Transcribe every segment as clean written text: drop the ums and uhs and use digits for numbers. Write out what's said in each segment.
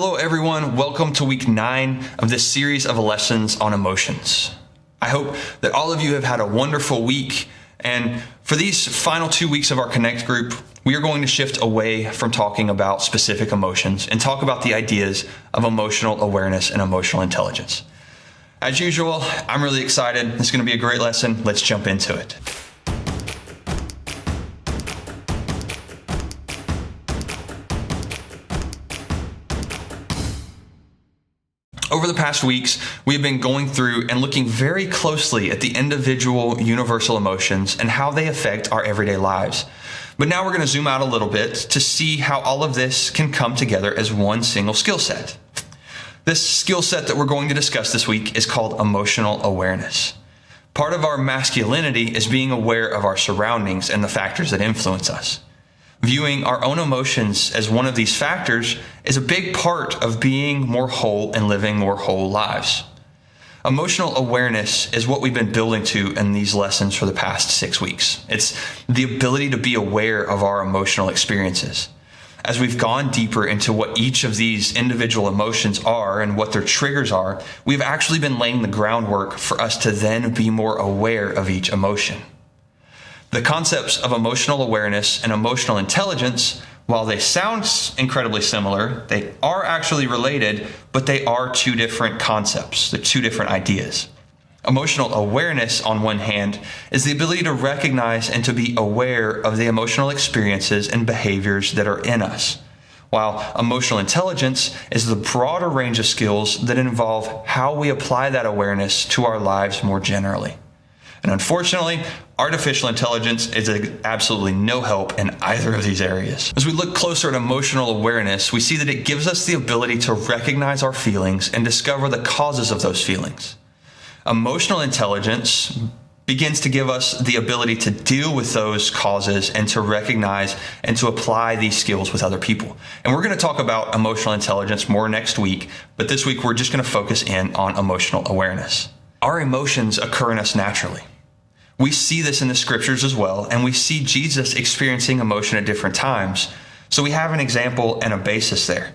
Hello everyone, welcome to week 9 of this series of lessons on emotions. I hope that all of you have had a wonderful week, and for these final 2 weeks of our Connect group, we are going to shift away from talking about specific emotions and talk about the ideas of emotional awareness and emotional intelligence. As usual, I'm really excited. It's going to be a great lesson. Let's jump into it. Over the past weeks, we have been going through and looking very closely at the individual universal emotions and how they affect our everyday lives. But now we're going to zoom out a little bit to see how all of this can come together as one single skill set. This skill set that we're going to discuss this week is called emotional awareness. Part of our masculinity is being aware of our surroundings and the factors that influence us. Viewing our own emotions as one of these factors is a big part of being more whole and living more whole lives. Emotional awareness is what we've been building to in these lessons for the past 6 weeks. It's the ability to be aware of our emotional experiences. As we've gone deeper into what each of these individual emotions are and what their triggers are, we've actually been laying the groundwork for us to then be more aware of each emotion. The concepts of emotional awareness and emotional intelligence, while they sound incredibly similar, they are actually related, but they are two different concepts. They're two different ideas. Emotional awareness, on one hand, is the ability to recognize and to be aware of the emotional experiences and behaviors that are in us, while emotional intelligence is the broader range of skills that involve how we apply that awareness to our lives more generally. And unfortunately, artificial intelligence is absolutely no help in either of these areas. As we look closer at emotional awareness, we see that it gives us the ability to recognize our feelings and discover the causes of those feelings. Emotional intelligence begins to give us the ability to deal with those causes and to recognize and to apply these skills with other people. And we're going to talk about emotional intelligence more next week, but this week we're just going to focus in on emotional awareness. Our emotions occur in us naturally. We see this in the scriptures as well, and we see Jesus experiencing emotion at different times. So we have an example and a basis there.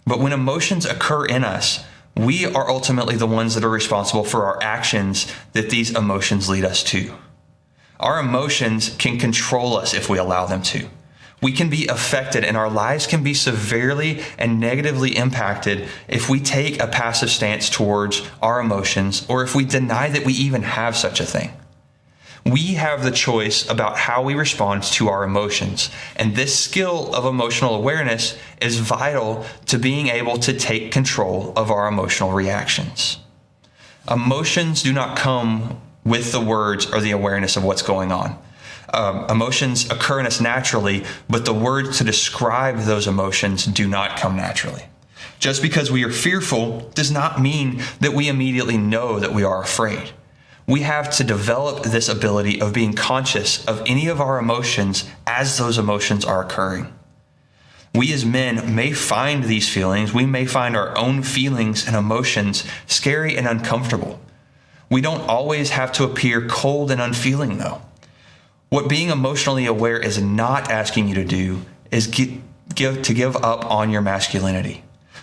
But when emotions occur in us, we are ultimately the ones that are responsible for our actions that these emotions lead us to. Our emotions can control us if we allow them to. We can be affected and our lives can be severely and negatively impacted if we take a passive stance towards our emotions or if we deny that we even have such a thing. We have the choice about how we respond to our emotions, and this skill of emotional awareness is vital to being able to take control of our emotional reactions. Emotions do not come with the words or the awareness of what's going on. Emotions occur in us naturally, but the words to describe those emotions do not come naturally. Just because we are fearful does not mean that we immediately know that we are afraid. We have to develop this ability of being conscious of any of our emotions as those emotions are occurring. We as men may find these feelings, we may find our own feelings and emotions scary and uncomfortable. We don't always have to appear cold and unfeeling though. What being emotionally aware is not asking you to do is give up on your masculinity.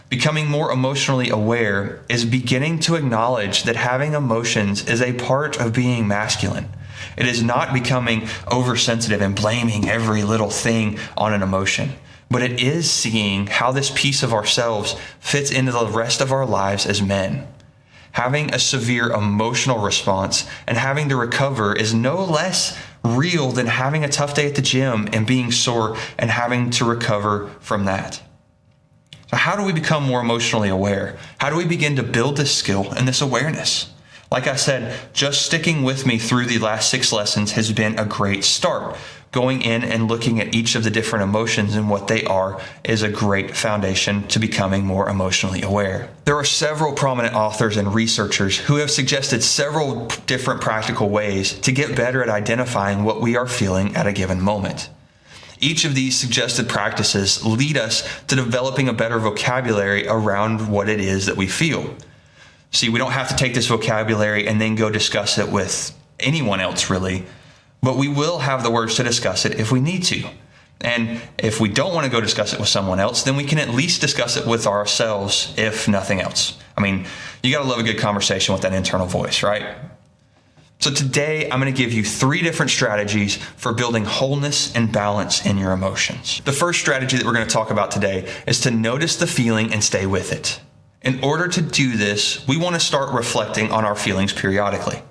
Becoming more emotionally aware is beginning to acknowledge that having emotions is a part of being masculine. It is not becoming oversensitive and blaming every little thing on an emotion, but it is seeing how this piece of ourselves fits into the rest of our lives as men. Having a severe emotional response and having to recover is no less real than having a tough day at the gym and being sore and having to recover from that. So how do we become more emotionally aware? How do we begin to build this skill and this awareness? Like I said, just sticking with me through the last 6 lessons has been a great start. Going in and looking at each of the different emotions and what they are is a great foundation to becoming more emotionally aware. There are several prominent authors and researchers who have suggested several different practical ways to get better at identifying what we are feeling at a given moment. Each of these suggested practices lead us to developing a better vocabulary around what it is that we feel. See, we don't have to take this vocabulary and then go discuss it with anyone else really, but we will have the words to discuss it if we need to. And if we don't want to go discuss it with someone else, then we can at least discuss it with ourselves, if nothing else. I mean, you got to love a good conversation with that internal voice, right? So today, I'm going to give you 3 different strategies for building wholeness and balance in your emotions. The first strategy that we're going to talk about today is to notice the feeling and stay with it. In order to do this, we want to start reflecting on our feelings periodically.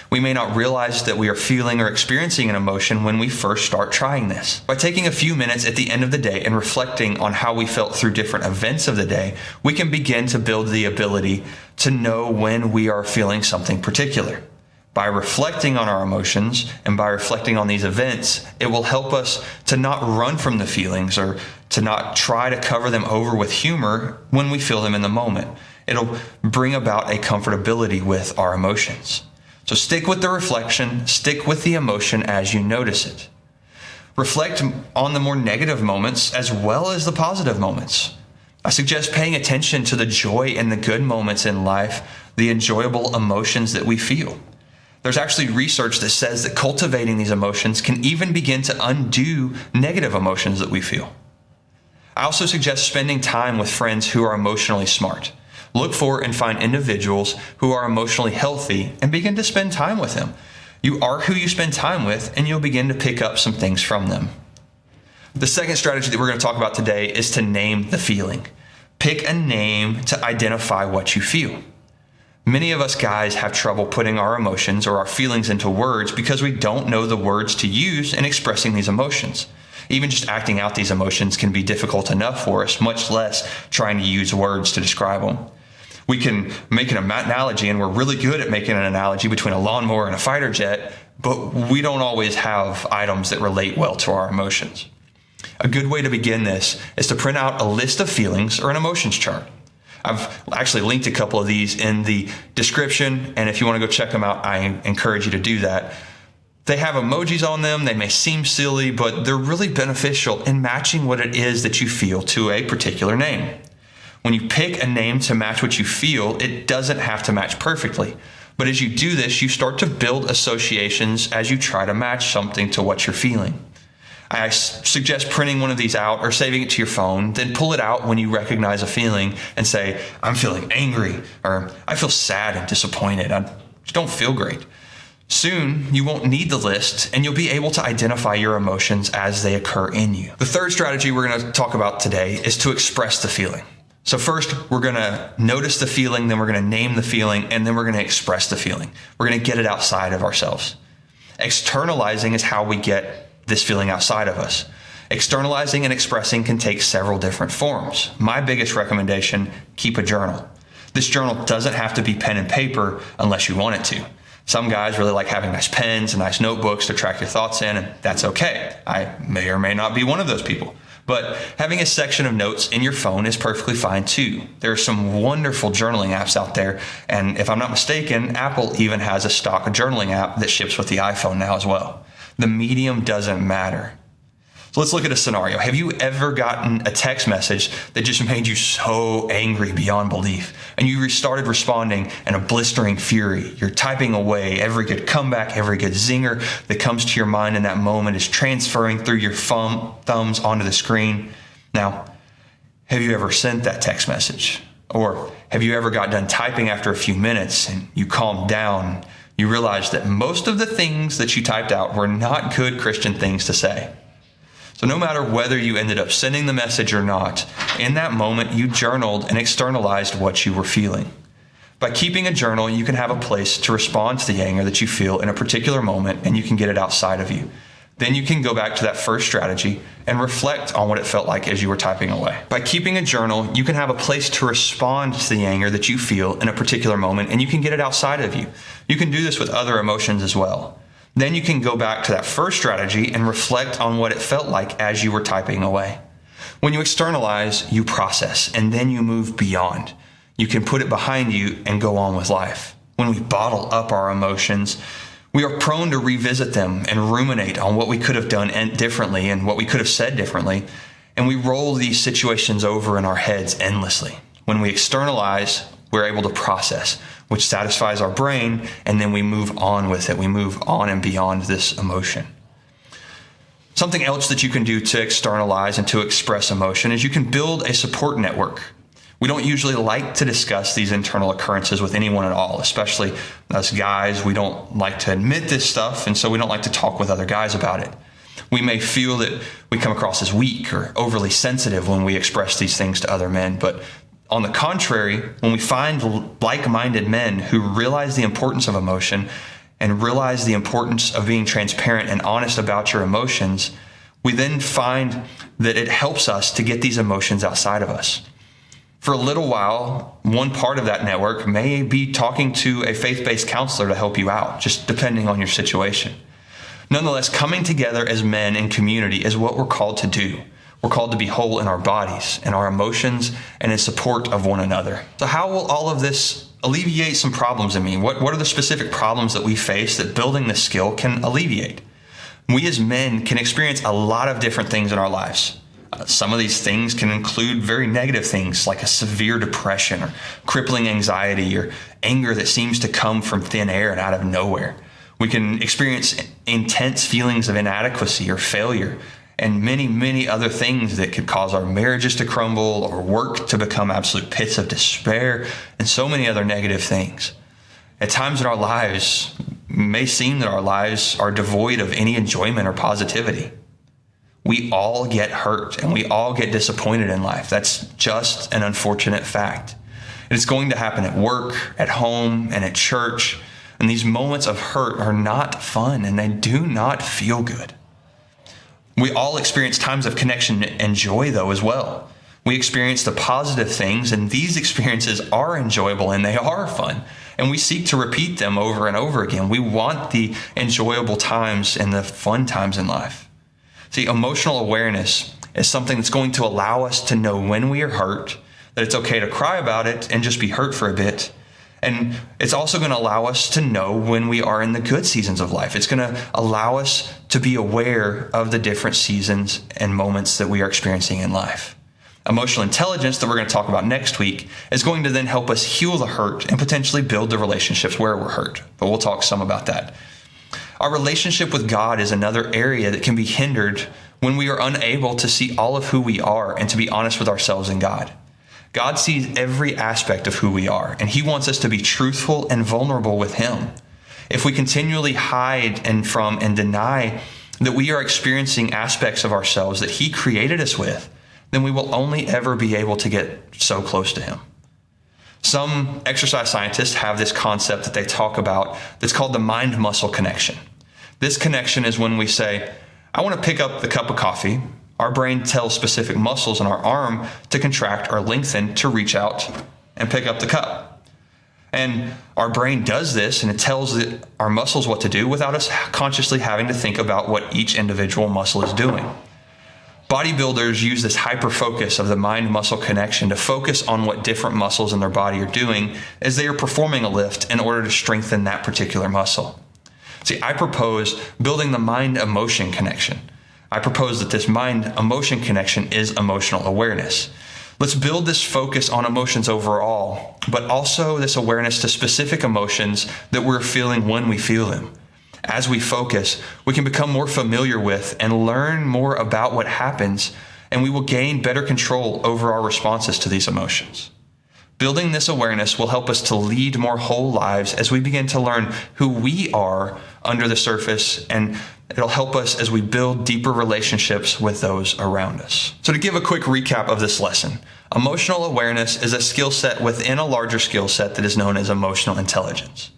We may not realize that we are feeling or experiencing an emotion when we first start trying this. By taking a few minutes at the end of the day and reflecting on how we felt through different events of the day, we can begin to build the ability to know when we are feeling something particular. By reflecting on our emotions and by reflecting on these events, it will help us to not run from the feelings or to not try to cover them over with humor when we feel them in the moment. It'll bring about a comfortability with our emotions. So stick with the reflection, stick with the emotion as you notice it. Reflect on the more negative moments as well as the positive moments. I suggest paying attention to the joy and the good moments in life, the enjoyable emotions that we feel. There's actually research that says that cultivating these emotions can even begin to undo negative emotions that we feel. I also suggest spending time with friends who are emotionally smart. Look for and find individuals who are emotionally healthy and begin to spend time with them. You are who you spend time with, and you'll begin to pick up some things from them. The second strategy that we're going to talk about today is to name the feeling. Pick a name to identify what you feel. Many of us guys have trouble putting our emotions or our feelings into words because we don't know the words to use in expressing these emotions. Even just acting out these emotions can be difficult enough for us, much less trying to use words to describe them. We can make an analogy, and we're really good at making an analogy between a lawnmower and a fighter jet, but we don't always have items that relate well to our emotions. A good way to begin this is to print out a list of feelings or an emotions chart. I've actually linked a couple of these in the description, and if you want to go check them out, I encourage you to do that. They have emojis on them. They may seem silly, but they're really beneficial in matching what it is that you feel to a particular name. When you pick a name to match what you feel, it doesn't have to match perfectly. But as you do this, you start to build associations as you try to match something to what you're feeling. I suggest printing one of these out or saving it to your phone, then pull it out when you recognize a feeling and say, I'm feeling angry, or I feel sad and disappointed. I just don't feel great. Soon, you won't need the list, and you'll be able to identify your emotions as they occur in you. The third strategy we're going to talk about today is to express the feeling. So first, we're going to notice the feeling, then we're going to name the feeling, and then we're going to express the feeling. We're going to get it outside of ourselves. Externalizing is how we get this feeling outside of us. Externalizing and expressing can take several different forms. My biggest recommendation, keep a journal. This journal doesn't have to be pen and paper unless you want it to. Some guys really like having nice pens and nice notebooks to track your thoughts in, and that's okay. I may or may not be one of those people. But having a section of notes in your phone is perfectly fine too. There are some wonderful journaling apps out there, and if I'm not mistaken, Apple even has a stock journaling app that ships with the iPhone now as well. The medium doesn't matter. So let's look at a scenario. Have you ever gotten a text message that just made you so angry beyond belief? And you started responding in a blistering fury. You're typing away. Every good comeback, every good zinger that comes to your mind in that moment is transferring through your thumbs onto the screen. Now, have you ever sent that text message? Or have you ever got done typing after a few minutes and you calmed down? You realized that most of the things that you typed out were not good Christian things to say. So no matter whether you ended up sending the message or not, in that moment you journaled and externalized what you were feeling. By keeping a journal, you can have a place to respond to the anger that you feel in a particular moment, and you can get it outside of you. Then you can go back to that first strategy and reflect on what it felt like as you were typing away. By keeping a journal, you can have a place to respond to the anger that you feel in a particular moment, and you can get it outside of you. You can do this with other emotions as well. Then you can go back to that first strategy and reflect on what it felt like as you were typing away. When you externalize, you process, and then you move beyond. You can put it behind you and go on with life. When we bottle up our emotions, we are prone to revisit them and ruminate on what we could have done differently and what we could have said differently, and we roll these situations over in our heads endlessly. When we externalize, we're able to process, which satisfies our brain, and then we move on with it. We move on and beyond this emotion. Something else that you can do to externalize and to express emotion is you can build a support network. We don't usually like to discuss these internal occurrences with anyone at all, especially us guys. We don't like to admit this stuff, and so we don't like to talk with other guys about it. We may feel that we come across as weak or overly sensitive when we express these things to other men, but on the contrary, when we find like-minded men who realize the importance of emotion and realize the importance of being transparent and honest about your emotions, we then find that it helps us to get these emotions outside of us. For a little while, one part of that network may be talking to a faith-based counselor to help you out, just depending on your situation. Nonetheless, coming together as men in community is what we're called to do. We're called to be whole in our bodies, in our emotions, and in support of one another. So how will all of this alleviate some problems in me? What are the specific problems that we face that building this skill can alleviate? We as men can experience a lot of different things in our lives. Some of these things can include very negative things like a severe depression or crippling anxiety or anger that seems to come from thin air and out of nowhere. We can experience intense feelings of inadequacy or failure and many, many other things that could cause our marriages to crumble or work to become absolute pits of despair and so many other negative things. At times in our lives, it may seem that our lives are devoid of any enjoyment or positivity. We all get hurt and we all get disappointed in life. That's just an unfortunate fact. And it's going to happen at work, at home, and at church. And these moments of hurt are not fun and they do not feel good. We all experience times of connection and joy, though, as well. We experience the positive things, and these experiences are enjoyable and they are fun. And we seek to repeat them over and over again. We want the enjoyable times and the fun times in life. See, emotional awareness is something that's going to allow us to know when we are hurt, that it's okay to cry about it and just be hurt for a bit. And it's also going to allow us to know when we are in the good seasons of life. It's going to allow us to be aware of the different seasons and moments that we are experiencing in life. Emotional intelligence that we're going to talk about next week is going to then help us heal the hurt and potentially build the relationships where we're hurt. But we'll talk some about that. Our relationship with God is another area that can be hindered when we are unable to see all of who we are and to be honest with ourselves and God. God sees every aspect of who we are, and He wants us to be truthful and vulnerable with Him. If we continually hide and deny that we are experiencing aspects of ourselves that He created us with, then we will only ever be able to get so close to Him. Some exercise scientists have this concept that they talk about that's called the mind-muscle connection. This connection is when we say, I want to pick up the cup of coffee. Our brain tells specific muscles in our arm to contract or lengthen to reach out and pick up the cup. And our brain does this, and it tells our muscles what to do without us consciously having to think about what each individual muscle is doing. Bodybuilders use this hyper-focus of the mind-muscle connection to focus on what different muscles in their body are doing as they are performing a lift in order to strengthen that particular muscle. See, I propose building the mind-emotion connection. I propose that this mind-emotion connection is emotional awareness. Let's build this focus on emotions overall, but also this awareness to specific emotions that we're feeling when we feel them. As we focus, we can become more familiar with and learn more about what happens, and we will gain better control over our responses to these emotions. Building this awareness will help us to lead more whole lives as we begin to learn who we are under the surface, and it'll help us as we build deeper relationships with those around us. So to give a quick recap of this lesson, emotional awareness is a skill set within a larger skill set that is known as emotional intelligence.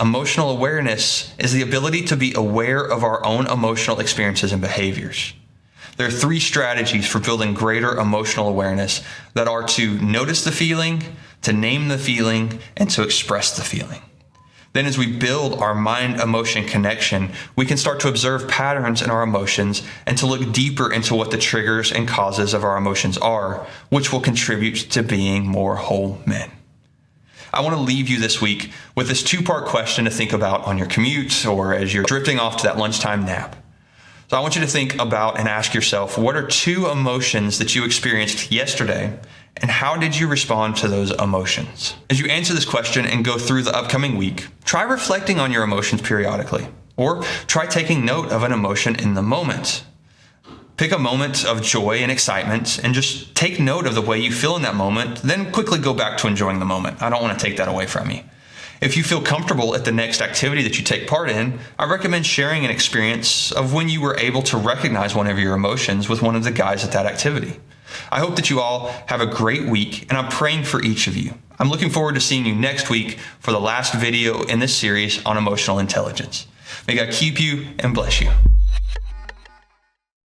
Emotional awareness is the ability to be aware of our own emotional experiences and behaviors. There are 3 strategies for building greater emotional awareness that are to notice the feeling, to name the feeling, and to express the feeling. Then as we build our mind-emotion connection, we can start to observe patterns in our emotions and to look deeper into what the triggers and causes of our emotions are, which will contribute to being more whole men. I want to leave you this week with this 2-part question to think about on your commute or as you're drifting off to that lunchtime nap. So I want you to think about and ask yourself, what are 2 emotions that you experienced yesterday, and how did you respond to those emotions? As you answer this question and go through the upcoming week, try reflecting on your emotions periodically, or try taking note of an emotion in the moment. Pick a moment of joy and excitement and just take note of the way you feel in that moment, then quickly go back to enjoying the moment. I don't want to take that away from you. If you feel comfortable at the next activity that you take part in, I recommend sharing an experience of when you were able to recognize one of your emotions with one of the guys at that activity. I hope that you all have a great week, and I'm praying for each of you. I'm looking forward to seeing you next week for the last video in this series on emotional intelligence. May God keep you and bless you.